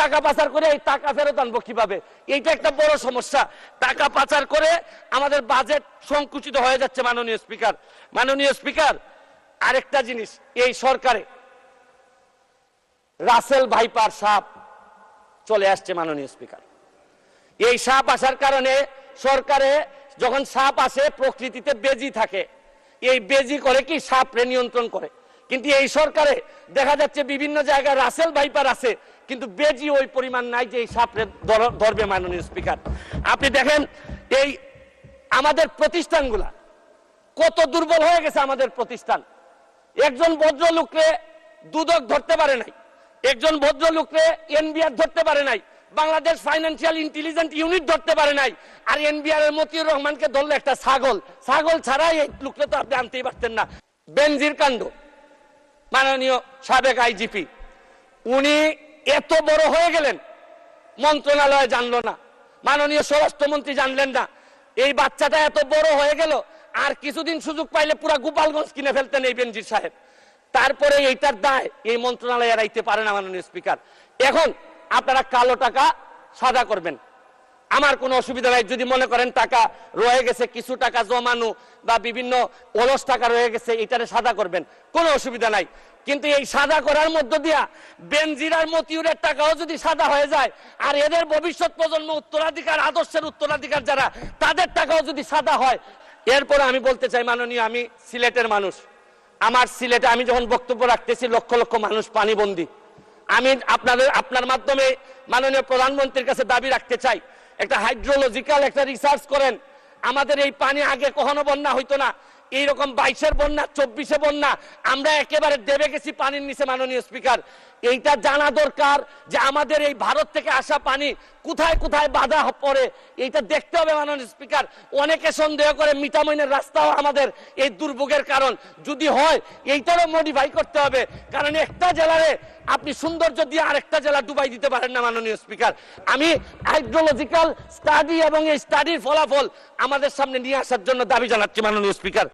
টাকা পাচার করে এই টাকা ফেরত আনবো কিভাবে? এইটা একটা বড় সমস্যা। টাকা পাচার করে আমাদের বাজেট সংকুচিত হয়ে যাচ্ছে। মাননীয় স্পিকার, আরেকটা জিনিস, এই সরকারে রাসেল ভাইপার সাপ চলে আসছে। মাননীয় স্পিকার, এই সাপ আসার কারণে সরকারে যখন সাপ আসে প্রকৃতিতে বেজি থাকে, এই বেজি করে কি সাপরে নিয়ন্ত্রণ করে। কিন্তু এই সরকারে দেখা যাচ্ছে বিভিন্ন জায়গায় রাসেল ভাইপার আছে, কিন্তু বেজি ওই পরিমাণ নাই যে এই সাপরে ধরবে। মাননীয় স্পিকার, আপনি দেখেন এই আমাদের প্রতিষ্ঠানগুলা কত দুর্বল হয়ে গেছে। আমাদের প্রতিষ্ঠান, একজন ভদ্রলোককে দুদক ধরতে পারে নাই, একজন ভদ্রলোককে এনবিআর ধরতে পারে নাই, বাংলাদেশ ফাইন্যান্সিয়াল ইন্টেলিজেন্স ইউনিট ধরতে পারে নাই। আর এনবিআর এর মতিউর রহমানকে ধরলে একটা ছাগল ছাড়াই এই লোকটা তো আপনি আনতেই পারতেন না। বেনজির কাণ্ড, মাননীয় সাবেক আইজিপি উনি এত বড় হয়ে গেলেন, মন্ত্রণালয় জানলো না, মাননীয় স্বরাষ্ট্রমন্ত্রী জানলেন না। এই বাচ্চাটা এত বড় হয়ে গেল, আর কিছুদিন সুযোগ পাইলে পুরা গোপালগঞ্জ কিনে ফেলতেন এই বেনজির সাহেব। তারপরে এইটার দায় এই মন্ত্রণালয় এড়াইতে পারে না। মাননীয় স্পিকার, এখন আপনারা কালো টাকা সাদা করবেন, আমার কোনো অসুবিধা নাই। যদি মনে করেন টাকা রয়ে গেছে, কিছু টাকা জমানো বা বিভিন্ন অলস টাকা রয়ে গেছে, এটারে সাদা করবেন, কোনো অসুবিধা নাই। কিন্তু এই সাদা করার মধ্য দিয়া বেনজির আর মতিউরের টাকাও যদি সাদা হয়ে যায়, আর এদের ভবিষ্যৎ প্রজন্ম উত্তরাধিকার, আদর্শের উত্তরাধিকার যারা, তাদের টাকাও যদি সাদা হয়। এরপরে আমি বলতে চাই, মাননীয়, আমি সিলেটের মানুষ, আমার সিলেটে আমি যখন বক্তব্য রাখতেছি লক্ষ লক্ষ মানুষ পানিবন্দী। আমি আপনার মাধ্যমে মাননীয় প্রধানমন্ত্রীর কাছে দাবি রাখতে চাই, একটা হাইড্রোলজিক্যাল একটা রিসার্চ করেন। আমাদের এই পানি আগে কখনো বন্যা হইতো না, এইরকম 22-এর বন্যা, 24-এ বন্যা, আমরা একেবারে দেবে গেছি পানির নিচে। মাননীয় স্পিকার, এইটা জানা দরকার যে আমাদের এই ভারত থেকে আসা পানি কোথায় কোথায় বাধা পড়ে, এইটা দেখতে হবে। মাননীয় স্পিকার, অনেকে সন্দেহ করে মিঠামইনের রাস্তাও আমাদের এই দুর্ভোগের কারণ। যদি হয় এইটারও মডিফাই করতে হবে, কারণ একটা জেলারে আপনি সৌন্দর্য দিয়ে আরেকটা জেলা ডুবাই দিতে পারেন না। মাননীয় স্পিকার, আমি হাইড্রোলজিক্যাল স্টাডি এবং এই স্টাডির ফলাফল আমাদের সামনে নিয়ে আসার জন্য দাবি জানাচ্ছি। মাননীয় স্পিকার।